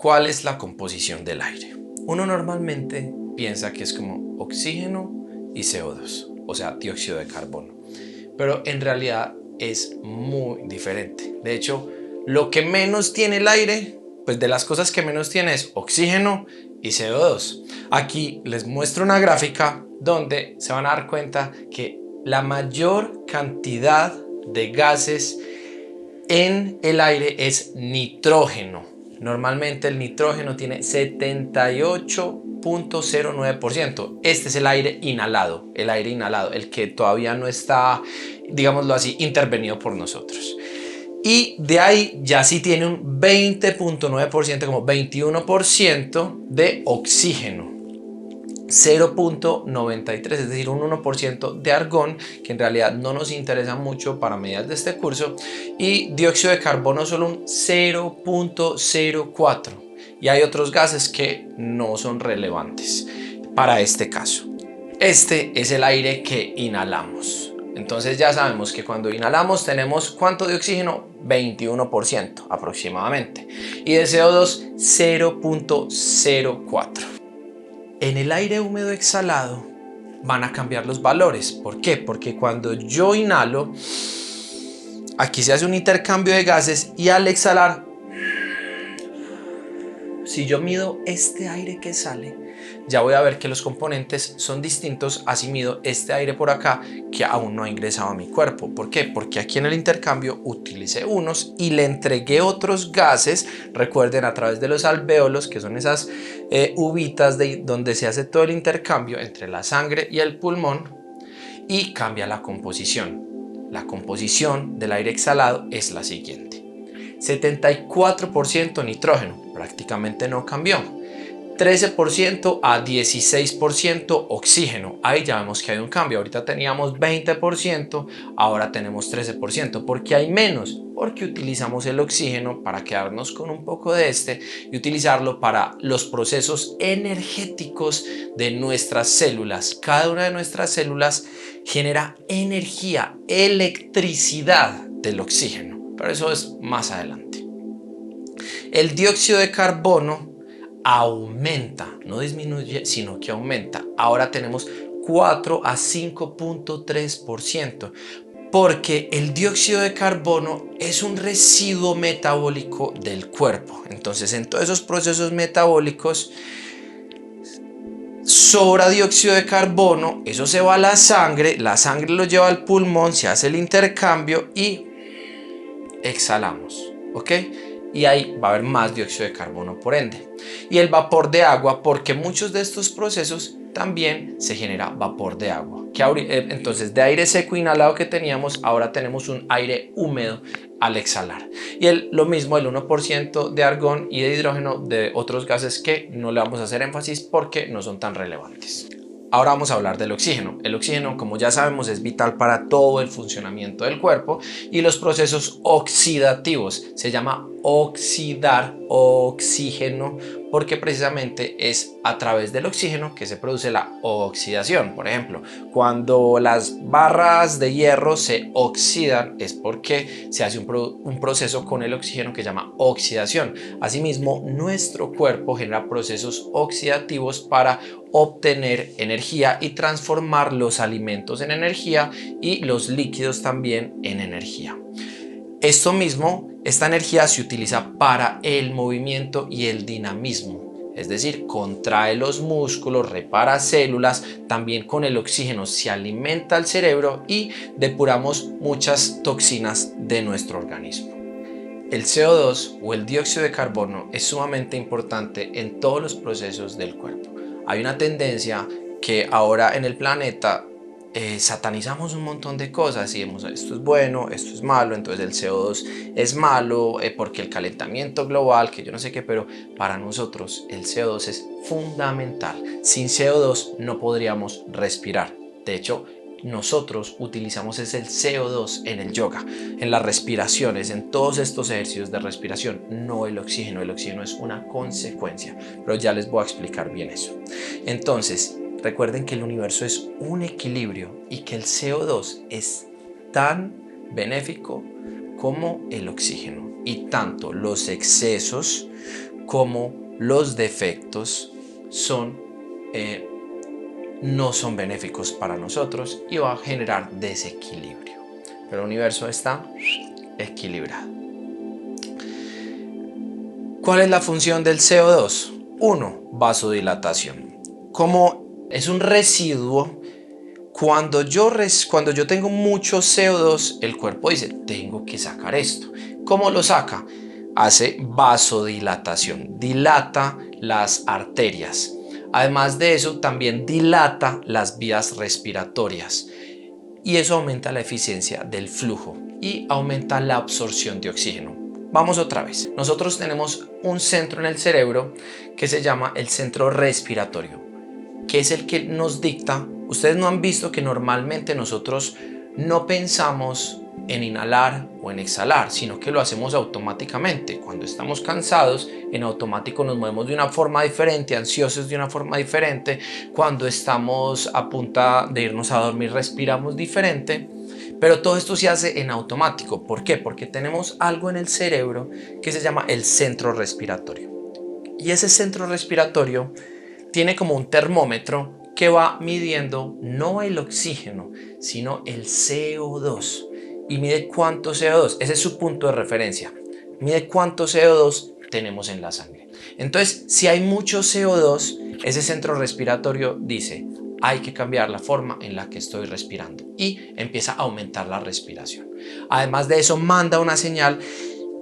¿Cuál es la composición del aire? Uno normalmente piensa que es como oxígeno y CO2, o sea, dióxido de carbono. Pero en realidad es muy diferente. De hecho, lo que menos tiene el aire, pues de las cosas que menos tiene es oxígeno y CO2. Aquí les muestro una gráfica donde se van a dar cuenta que la mayor cantidad de gases en el aire es nitrógeno. Normalmente el nitrógeno tiene 78,09%. Este es el aire inhalado, el que todavía no está, digámoslo así, intervenido por nosotros. Y de ahí ya sí tiene un 20,9%, como 21% de oxígeno. 0,93, es decir, un 1% de argón, que en realidad no nos interesa mucho para medidas de este curso, y dióxido de carbono solo un 0,04. Y hay otros gases que no son relevantes para este caso. Este es el aire que inhalamos. Entonces ya sabemos que cuando inhalamos tenemos ¿cuánto de oxígeno? 21% aproximadamente. Y de CO2, 0,04. En el aire húmedo exhalado van a cambiar los valores. ¿Por qué? Porque cuando yo inhalo, aquí se hace un intercambio de gases y al exhalar, si yo mido este aire que sale, ya voy a ver que los componentes son distintos. Así mido este aire por acá que aún no ha ingresado a mi cuerpo. ¿Por qué? Porque aquí en el intercambio utilicé unos y le entregué otros gases. Recuerden, a través de los alvéolos, que son esas uvitas donde se hace todo el intercambio entre la sangre y el pulmón, y cambia la composición. La composición del aire exhalado es la siguiente: 74% nitrógeno, prácticamente no cambió. 13% a 16% oxígeno. Ahí ya vemos que hay un cambio. Ahorita teníamos 20%, ahora tenemos 13%. ¿Por qué hay menos? Porque utilizamos el oxígeno para quedarnos con un poco de este y utilizarlo para los procesos energéticos de nuestras células. Cada una de nuestras células genera energía, electricidad del oxígeno, pero eso es más adelante. El dióxido de carbono aumenta, no disminuye, sino que aumenta. Ahora tenemos 4 a 5,3%, porque el dióxido de carbono es un residuo metabólico del cuerpo. Entonces, en todos esos procesos metabólicos sobra dióxido de carbono, eso se va a la sangre lo lleva al pulmón, se hace el intercambio y exhalamos, ¿ok? Y ahí va a haber más dióxido de carbono por ende. Y el vapor de agua, porque muchos de estos procesos también se genera vapor de agua. Entonces, de aire seco inhalado que teníamos, ahora tenemos un aire húmedo al exhalar. Y lo mismo, el 1% de argón y de hidrógeno, de otros gases que no le vamos a hacer énfasis porque no son tan relevantes. Ahora vamos a hablar del oxígeno. El oxígeno, como ya sabemos, es vital para todo el funcionamiento del cuerpo y los procesos oxidativos. Se llama oxidar oxígeno porque precisamente es a través del oxígeno que se produce la oxidación. Por ejemplo, cuando las barras de hierro se oxidan es porque se hace un proceso con el oxígeno que se llama oxidación. Asimismo, nuestro cuerpo genera procesos oxidativos para obtener energía y transformar los alimentos en energía y los líquidos también en energía. Esta energía se utiliza para el movimiento y el dinamismo, es decir, contrae los músculos, repara células. También con el oxígeno se alimenta el cerebro y depuramos muchas toxinas de nuestro organismo. El CO2 o el dióxido de carbono es sumamente importante en todos los procesos del cuerpo. Hay una tendencia que ahora en el planeta satanizamos un montón de cosas y decimos esto es bueno, esto es malo, entonces el CO2 es malo porque el calentamiento global, que yo no sé qué, pero para nosotros el CO2 es fundamental. Sin CO2 no podríamos respirar. De hecho, nosotros utilizamos el CO2 en el yoga, en las respiraciones, en todos estos ejercicios de respiración, no el oxígeno. El oxígeno es una consecuencia, pero ya les voy a explicar bien eso. Entonces, recuerden que el universo es un equilibrio y que el CO2 es tan benéfico como el oxígeno, y tanto los excesos cómo los defectos no son benéficos para nosotros y va a generar desequilibrio. Pero el universo está equilibrado. ¿Cuál es la función del CO2? 1. Vasodilatación. Como es un residuo, cuando yo tengo mucho CO2, el cuerpo dice, tengo que sacar esto. ¿Cómo lo saca? Hace vasodilatación, dilata las arterias. Además de eso, también dilata las vías respiratorias y eso aumenta la eficiencia del flujo y aumenta la absorción de oxígeno. Vamos otra vez. Nosotros tenemos un centro en el cerebro que se llama el centro respiratorio, que es el que nos dicta. Ustedes no han visto que normalmente nosotros no pensamos en inhalar o en exhalar, sino que lo hacemos automáticamente. Cuando estamos cansados, en automático nos movemos de una forma diferente, ansiosos de una forma diferente. Cuando estamos a punto de irnos a dormir, respiramos diferente. Pero todo esto se hace en automático. ¿Por qué? Porque tenemos algo en el cerebro que se llama el centro respiratorio. Y ese centro respiratorio tiene como un termómetro que va midiendo no el oxígeno, sino el CO2. Y mide cuánto CO2, ese es su punto de referencia. Mide cuánto CO2 tenemos en la sangre. Entonces, si hay mucho CO2, ese centro respiratorio dice, hay que cambiar la forma en la que estoy respirando y empieza a aumentar la respiración. Además de eso, manda una señal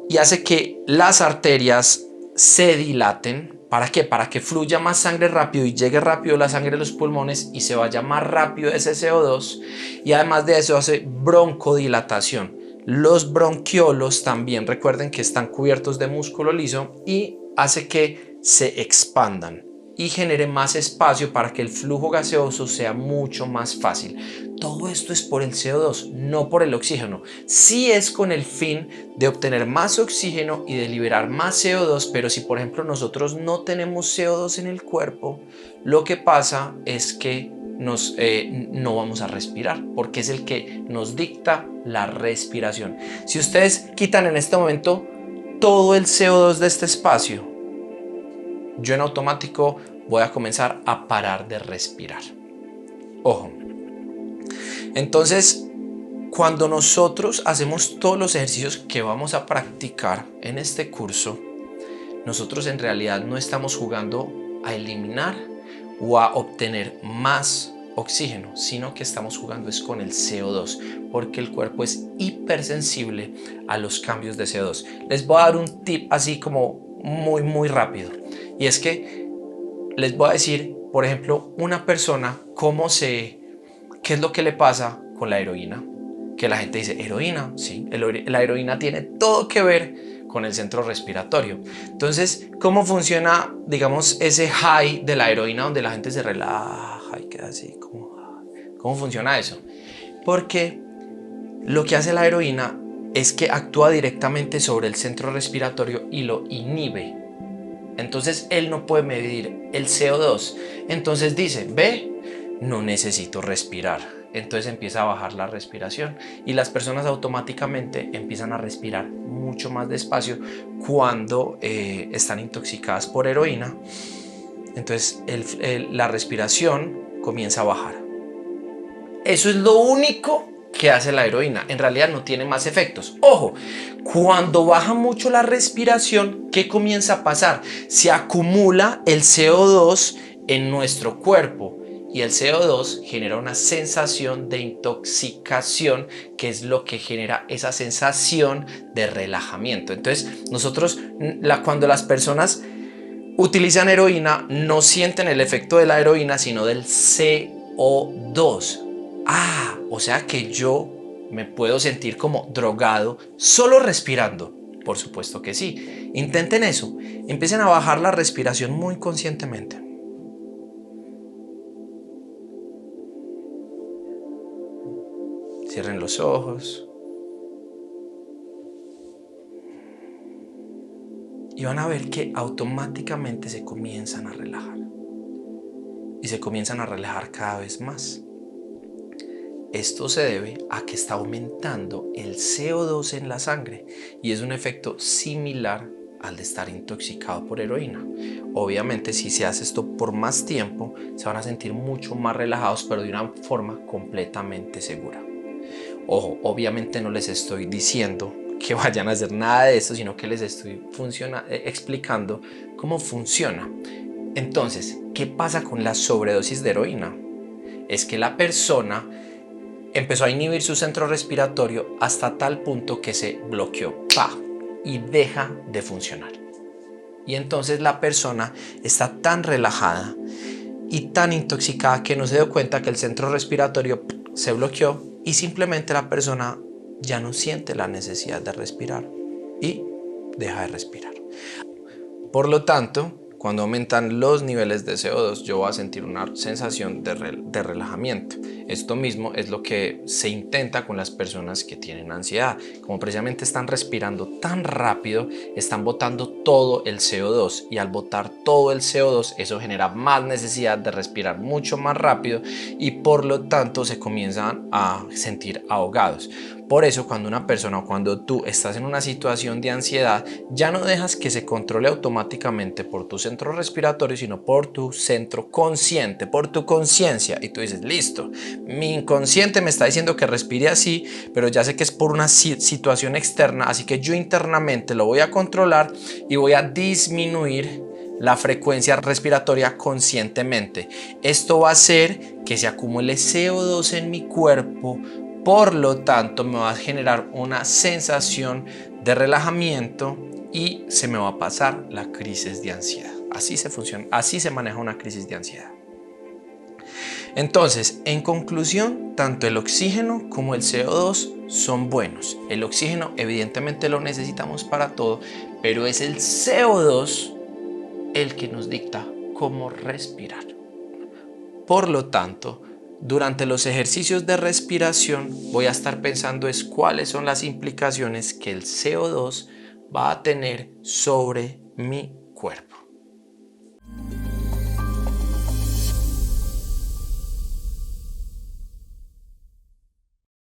y hace que las arterias se dilaten. ¿Para qué? Para que fluya más sangre rápido y llegue rápido la sangre a los pulmones y se vaya más rápido ese CO2. Y además de eso hace broncodilatación. Los bronquiolos también, recuerden que están cubiertos de músculo liso y hace que se expandan y genere más espacio para que el flujo gaseoso sea mucho más fácil. Todo esto es por el CO2, no por el oxígeno. Sí es con el fin de obtener más oxígeno y de liberar más CO2, pero si por ejemplo nosotros no tenemos CO2 en el cuerpo, lo que pasa es que no vamos a respirar, porque es el que nos dicta la respiración. Si ustedes quitan en este momento todo el CO2 de este espacio, yo en automático voy a comenzar a parar de respirar. Ojo. Entonces, cuando nosotros hacemos todos los ejercicios que vamos a practicar en este curso, nosotros en realidad no estamos jugando a eliminar o a obtener más oxígeno, sino que estamos jugando es con el CO2, porque el cuerpo es hipersensible a los cambios de CO2. Les voy a dar un tip así como muy rápido, y es que les voy a decir, por ejemplo, una persona qué es lo que le pasa con la heroína, que la gente dice, heroína, sí, la heroína tiene todo que ver con el centro respiratorio. Entonces, ¿cómo funciona, digamos, ese high de la heroína donde la gente se relaja y queda así como, ¿cómo funciona eso? Porque lo que hace la heroína es que actúa directamente sobre el centro respiratorio y lo inhibe. Entonces él no puede medir el CO2. Entonces dice, ve, no necesito respirar. Entonces empieza a bajar la respiración y las personas automáticamente empiezan a respirar mucho más despacio cuando están intoxicadas por heroína. Entonces la respiración comienza a bajar. Eso es lo único que hace la heroína. En realidad no tiene más efectos. Ojo, cuando baja mucho la respiración, ¿qué comienza a pasar? Se acumula el CO2 en nuestro cuerpo y el CO2 genera una sensación de intoxicación, que es lo que genera esa sensación de relajamiento. Entonces nosotros, cuando las personas utilizan heroína, no sienten el efecto de la heroína, sino del CO2. O sea que yo me puedo sentir como drogado solo respirando. Por supuesto que sí. Intenten eso. Empiecen a bajar la respiración muy conscientemente. Cierren los ojos. Y van a ver que automáticamente se comienzan a relajar. Y se comienzan a relajar cada vez más. Esto se debe a que está aumentando el CO2 en la sangre y es un efecto similar al de estar intoxicado por heroína. Obviamente si se hace esto por más tiempo, se van a sentir mucho más relajados, pero de una forma completamente segura. Ojo, obviamente no les estoy diciendo que vayan a hacer nada de esto, sino que les estoy explicando cómo funciona. Entonces, ¿qué pasa con la sobredosis de heroína? Es que la persona empezó a inhibir su centro respiratorio hasta tal punto que se bloqueó, ¡pah!, y deja de funcionar. Y entonces la persona está tan relajada y tan intoxicada que no se dio cuenta que el centro respiratorio se bloqueó y simplemente la persona ya no siente la necesidad de respirar y deja de respirar. Por lo tanto, cuando aumentan los niveles de CO2, yo voy a sentir una sensación de relajamiento. Esto mismo es lo que se intenta con las personas que tienen ansiedad. Como precisamente están respirando tan rápido, están botando todo el CO2 y al botar todo el CO2, eso genera más necesidad de respirar mucho más rápido y por lo tanto se comienzan a sentir ahogados. Por eso cuando una persona o cuando tú estás en una situación de ansiedad, ya no dejas que se controle automáticamente por tu centro respiratorio, sino por tu centro consciente, por tu conciencia. Y tú dices, listo, mi inconsciente me está diciendo que respire así, pero ya sé que es por una situación externa, así que yo internamente lo voy a controlar y voy a disminuir la frecuencia respiratoria conscientemente. Esto va a hacer que se acumule CO2 en mi cuerpo. Por lo tanto, me va a generar una sensación de relajamiento y se me va a pasar la crisis de ansiedad. Así se maneja una crisis de ansiedad. Entonces, en conclusión, tanto el oxígeno como el CO2 son buenos. El oxígeno evidentemente lo necesitamos para todo, pero es el CO2 el que nos dicta cómo respirar. Por lo tanto, durante los ejercicios de respiración voy a estar pensando cuáles son las implicaciones que el CO2 va a tener sobre mi cuerpo.